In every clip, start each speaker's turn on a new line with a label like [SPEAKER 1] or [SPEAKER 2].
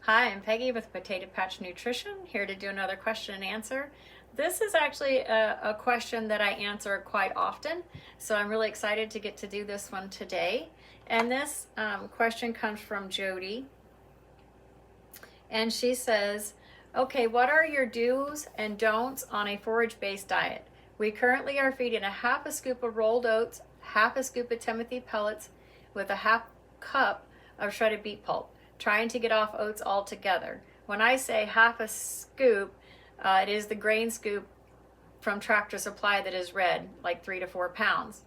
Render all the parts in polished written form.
[SPEAKER 1] Hi, I'm Peggy with Potato Patch Nutrition, here to do another question and answer. This is actually a question that I answer quite often, so I'm really excited to get to do this one today. And this question comes from Jody, and she says, okay, what are your do's and don'ts on a forage-based diet? We currently are feeding a half a scoop of rolled oats, half a scoop of Timothy pellets with a half cup of shredded beet pulp, trying to get off oats altogether. When I say half a scoop, it is the grain scoop from Tractor Supply that is red, like 3 to 4 pounds.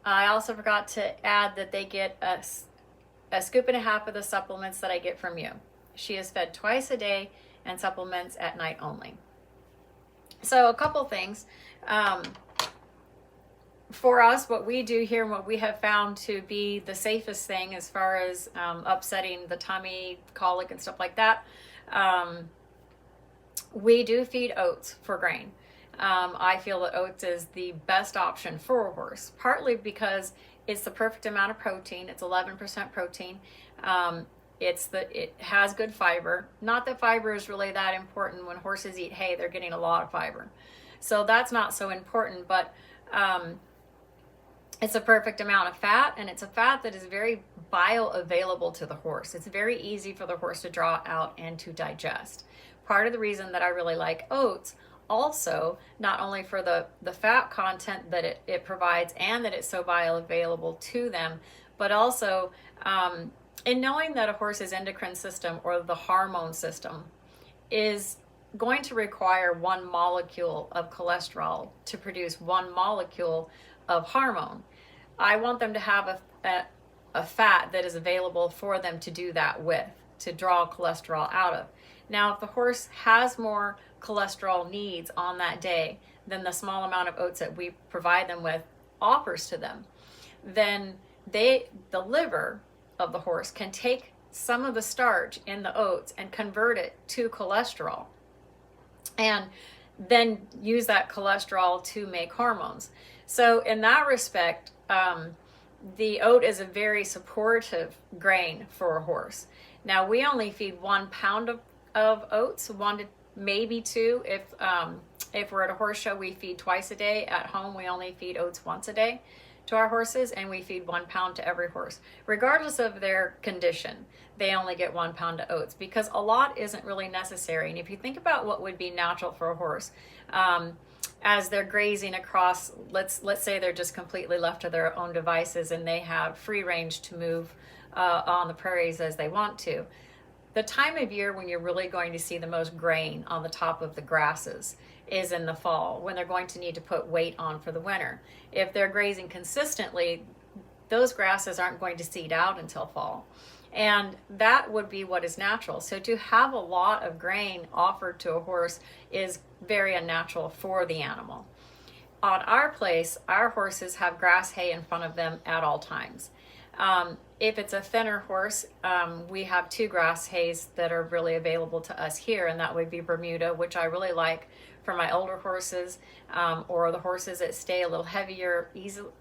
[SPEAKER 1] I also forgot to add that they get a scoop and a half of the supplements that I get from you. She is fed twice a day and supplements at night only. So a couple things. For us, what we do here and what we have found to be the safest thing as far as upsetting the tummy, colic, and stuff like that, we do feed oats for grain. I feel that oats is the best option for a horse, partly because it's the perfect amount of protein. It's 11% protein. It has good fiber. Not that fiber is really that important. When horses eat hay, they're getting a lot of fiber. So that's not so important, but it's a perfect amount of fat, and it's a fat that is very bioavailable to the horse. It's very easy for the horse to draw out and to digest. Part of the reason that I really like oats also, not only for the fat content that it provides and that it's so bioavailable to them, but also in knowing that a horse's endocrine system or the hormone system is going to require one molecule of cholesterol to produce one molecule of hormone. I want them to have a fat that is available for them to do that with, to draw cholesterol out of. Now, if the horse has more cholesterol needs on that day than the small amount of oats that we provide them with offers to them, then the liver of the horse can take some of the starch in the oats and convert it to cholesterol, and then use that cholesterol to make hormones. So in that respect, the oat is a very supportive grain for a horse. Now, we only feed 1 pound of oats, 1 to maybe 2. If we're at a horse show, we feed twice a day. At home, we only feed oats once a day to our horses, and we feed 1 pound to every horse. Regardless of their condition, they only get 1 pound of oats because a lot isn't really necessary. And if you think about what would be natural for a horse, as they're grazing across, let's say they're just completely left to their own devices and they have free range to move on the prairies as they want to. The time of year when you're really going to see the most grain on the top of the grasses is in the fall, when they're going to need to put weight on for the winter. If they're grazing consistently, those grasses aren't going to seed out until fall. And that would be what is natural. So to have a lot of grain offered to a horse is very unnatural for the animal. On our place, our horses have grass hay in front of them at all times. If it's a thinner horse, we have 2 grass hays that are really available to us here, and that would be Bermuda, which I really like for my older horses, or the horses that stay a little heavier,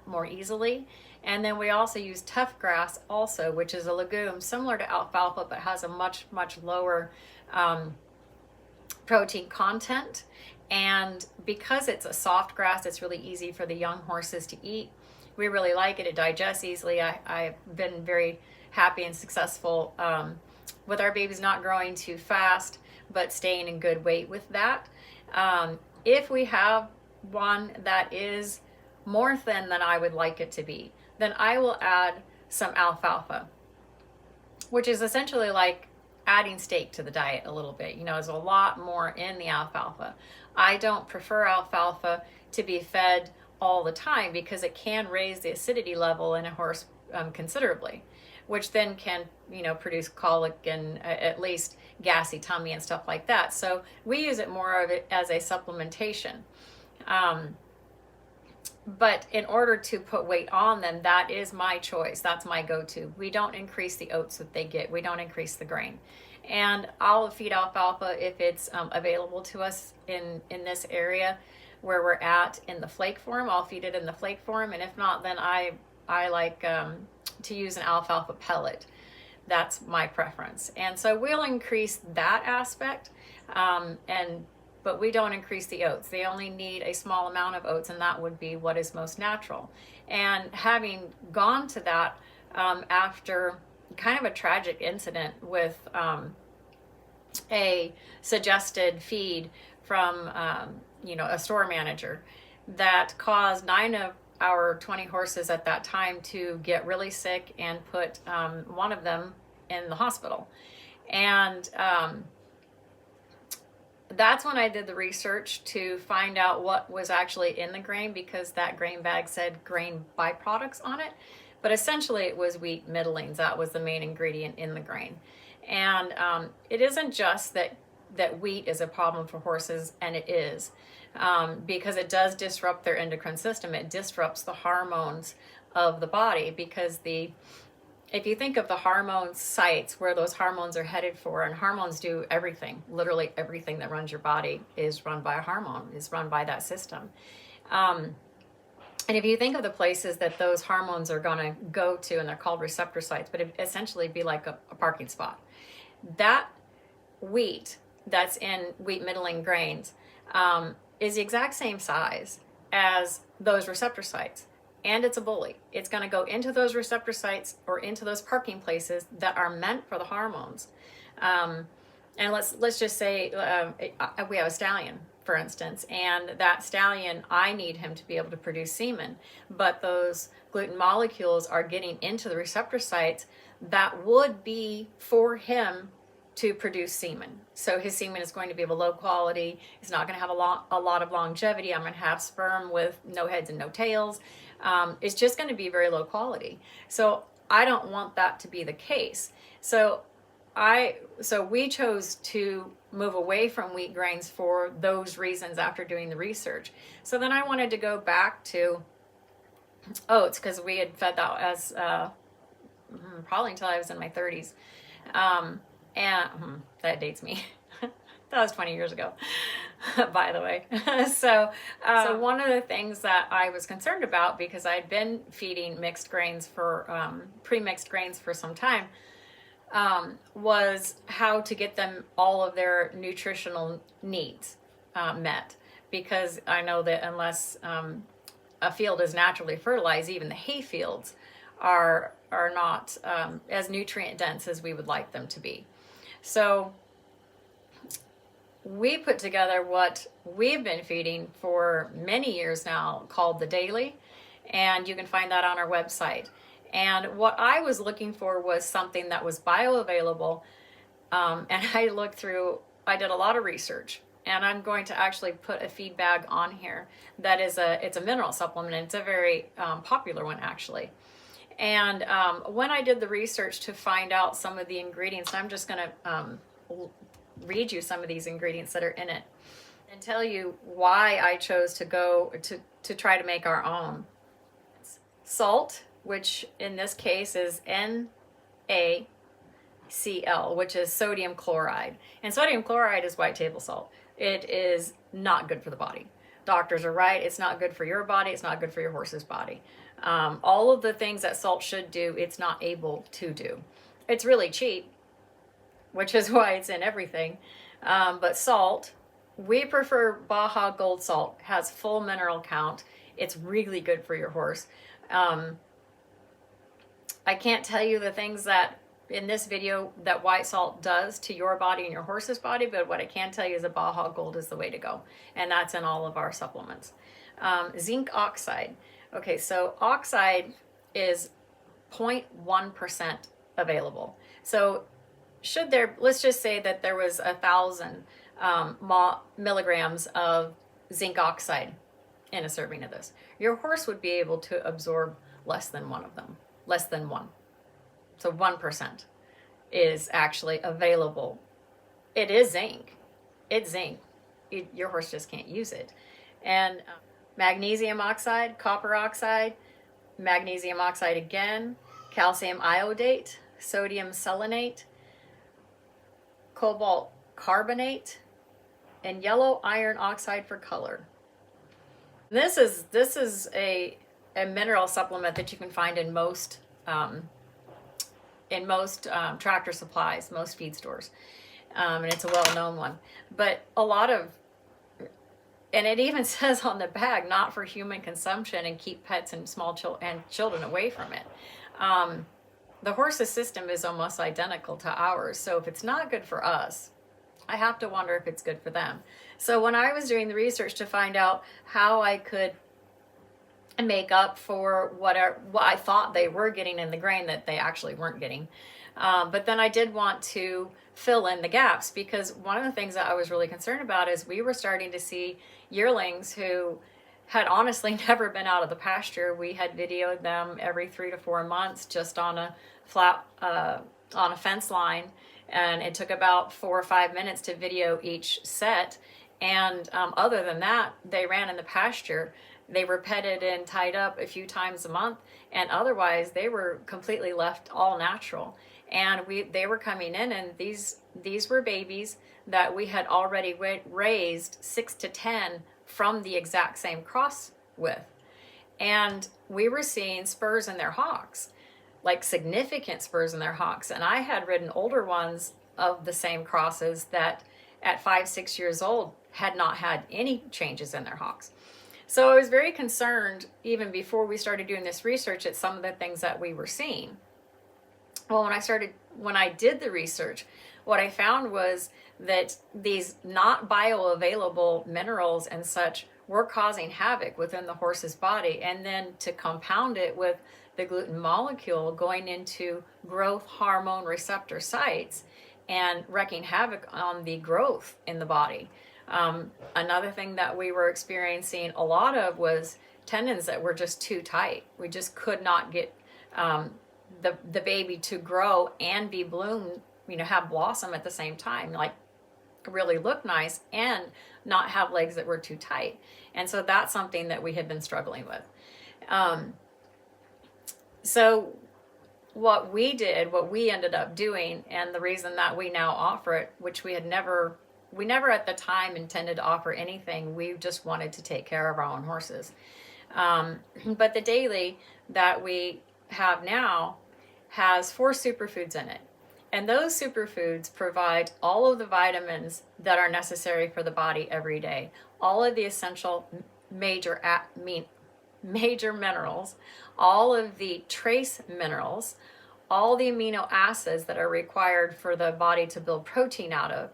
[SPEAKER 1] more easily. And then we also use tough grass also, which is a legume similar to alfalfa, but has a much, much lower protein content. And because it's a soft grass, it's really easy for the young horses to eat. We really like it. It digests easily. I've been very happy and successful with our babies not growing too fast, but staying in good weight with that. If we have one that is more thin than I would like it to be, then I will add some alfalfa, which is essentially like adding steak to the diet a little bit. There's a lot more in the alfalfa. I don't prefer alfalfa to be fed all the time because it can raise the acidity level in a horse considerably, which then can produce colic and at least gassy tummy and stuff like that. So we use it more of it as a supplementation. But in order to put weight on them, that is my choice. That's my go-to. We don't increase the oats that they get. We don't increase the grain. And I'll feed alfalfa if it's available to us in this area where we're at in the flake form. I'll feed it in the flake form. And if not, then I like to use an alfalfa pellet. That's my preference. And so we'll increase that aspect, but we don't increase the oats. They only need a small amount of oats, and that would be what is most natural. And having gone to that after kind of a tragic incident with a suggested feed from a store manager that caused 9 of our 20 horses at that time to get really sick and put one of them in the hospital. And that's when I did the research to find out what was actually in the grain, because that grain bag said grain byproducts on it. But essentially it was wheat middlings. That was the main ingredient in the grain. And it isn't just that wheat is a problem for horses, and it is, because it does disrupt their endocrine system. It disrupts the hormones of the body, because if you think of the hormone sites where those hormones are headed for, and hormones do everything, literally everything that runs your body is run by a hormone, is run by that system. And if you think of the places that those hormones are going to go to, and they're called receptor sites, but it essentially be like a parking spot. That wheat that's in wheat middling grains is the exact same size as those receptor sites. And it's a bully. It's going to go into those receptor sites or into those parking places that are meant for the hormones. And let's just say we have a stallion, for instance, and that stallion, I need him to be able to produce semen, but those gluten molecules are getting into the receptor sites that would be for him to produce semen. So his semen is going to be of a low quality. It's not going to have a lot of longevity. I'm going to have sperm with no heads and no tails. It's just going to be very low quality. So I don't want that to be the case. So we chose to move away from wheat grains for those reasons after doing the research. So then I wanted to go back to oats, because we had fed that as probably until I was in my 30s. And that dates me. That was 20 years ago, by the way. So one of the things that I was concerned about, because I had been feeding mixed grains pre-mixed grains for some time, was how to get them all of their nutritional needs met. Because I know that unless a field is naturally fertilized, even the hay fields are not as nutrient dense as we would like them to be. So we put together what we've been feeding for many years now, called the Daily, and you can find that on our website. And what I was looking for was something that was bioavailable, and I did a lot of research, and I'm going to actually put a feed bag on here that is it's a mineral supplement, and it's a very popular one, actually. And when I did the research to find out some of the ingredients, I'm just going to read you some of these ingredients that are in it and tell you why I chose to go to try to make our own. Salt, which in this case is NaCl, which is sodium chloride. And sodium chloride is white table salt. It is not good for the body. Doctors are right. It's not good for your body. It's not good for your horse's body. All of the things that salt should do, it's not able to do. It's really cheap, which is why it's in everything. But salt, we prefer Baja Gold salt. Has full mineral count. It's really good for your horse. I can't tell you the things that in this video that white salt does to your body and your horse's body, but what I can tell you is that Baja Gold is the way to go. And that's in all of our supplements. Zinc oxide. Okay, so oxide is 0.1% available. So let's just say that there was 1,000 milligrams of zinc oxide in a serving of this. Your horse would be able to absorb less than one of them, less than one. So 1% is actually available. It is zinc. It's zinc. Your horse just can't use it. And magnesium oxide, copper oxide, magnesium oxide again, calcium iodate, sodium selenate, cobalt carbonate, and yellow iron oxide for color. This is a mineral supplement that you can find in most in most Tractor Supplies, most feed stores, and it's a well-known one. But a lot of, and it even says on the bag, not for human consumption, and keep pets and children away from it. The horse's system is almost identical to ours. So if it's not good for us, I have to wonder if it's good for them. So when I was doing the research to find out how I could make up for what I thought they were getting in the grain that they actually weren't getting, but then I did want to fill in the gaps, because one of the things that I was really concerned about is we were starting to see yearlings who had honestly never been out of the pasture. We had videoed them every 3 to 4 months just on a flat on a fence line, and it took about 4 or 5 minutes to video each set. And other than that, they ran in the pasture. They were petted and tied up a few times a month, and otherwise they were completely left all natural. And they were coming in, and these were babies that we had already raised 6 to 10 from the exact same cross with. And we were seeing spurs in their hocks, like significant spurs in their hocks. And I had ridden older ones of the same crosses that at 5, 6 years old had not had any changes in their hocks. So I was very concerned even before we started doing this research at some of the things that we were seeing. Well, when I did the research, what I found was that these not bioavailable minerals and such were causing havoc within the horse's body. And then to compound it with the gluten molecule going into growth hormone receptor sites and wreaking havoc on the growth in the body. Another thing that we were experiencing a lot of was tendons that were just too tight. We just could not get the baby to grow and be bloomed, have blossom at the same time, like really look nice and not have legs that were too tight. And so that's something that we had been struggling with. So what we ended up doing, and the reason that we now offer it, which we never at the time intended to offer anything, we just wanted to take care of our own horses. But the daily that we have now has 4 superfoods in it. And those superfoods provide all of the vitamins that are necessary for the body every day, all of the essential major minerals, all of the trace minerals, all the amino acids that are required for the body to build protein out of,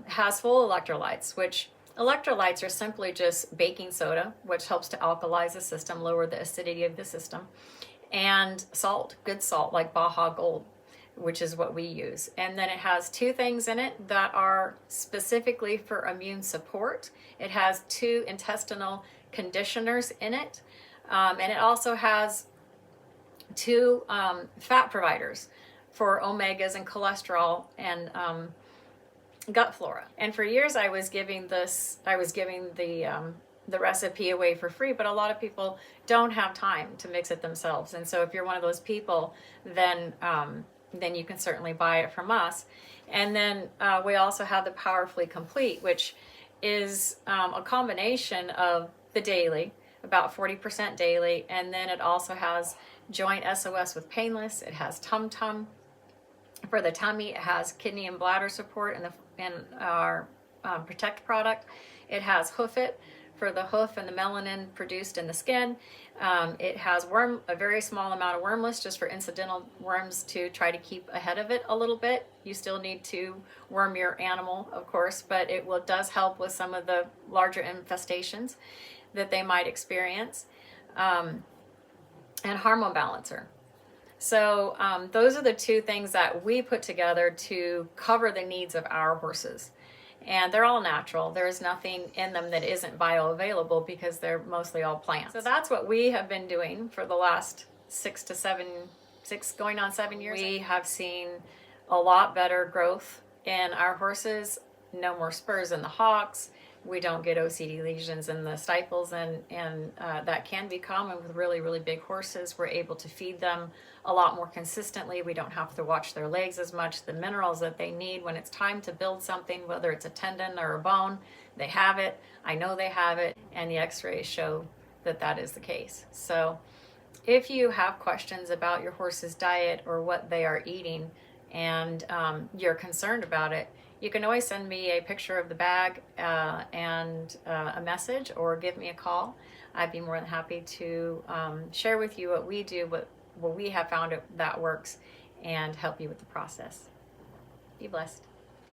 [SPEAKER 1] has full electrolytes, which electrolytes are simply just baking soda, which helps to alkalize the system, lower the acidity of the system, and salt, good salt like Baja Gold, which is what we use. And then it has 2 things in it that are specifically for immune support. It has 2 intestinal conditioners in it, and it also has 2 fat providers for omegas and cholesterol and gut flora. And for years I was giving the recipe away for free, but a lot of people don't have time to mix it themselves. And so if you're one of those people, then you can certainly buy it from us. And then we also have the Powerfully Complete, which is a combination of the daily, about 40% daily, and then it also has Joint SOS with Painless. It has Tum Tum for the tummy. It has kidney and bladder support in our Protect product. It has Hoof It for the hoof and the melanin produced in the skin. It has a very small amount of wormless, just for incidental worms to try to keep ahead of it a little bit. You still need to worm your animal, of course, but it does help with some of the larger infestations that they might experience. And Hormone Balancer. So those are the 2 things that we put together to cover the needs of our horses. And they're all natural. There is nothing in them that isn't bioavailable because they're mostly all plants. So that's what we have been doing for the last 6 going on 7 years. We have seen a lot better growth in our horses, no more spurs in the hocks. We don't get OCD lesions in the stifles, and that can be common with really, really big horses. We're able to feed them a lot more consistently. We don't have to watch their legs as much. The minerals that they need when it's time to build something, whether it's a tendon or a bone, they have it. I know they have it, and the x-rays show that that is the case. So If you have questions about your horse's diet or what they are eating, and you're concerned about it, you can always send me a picture of the bag and a message, or give me a call. I'd be more than happy to share with you what we do, what we have found that works, and help you with the process. Be blessed.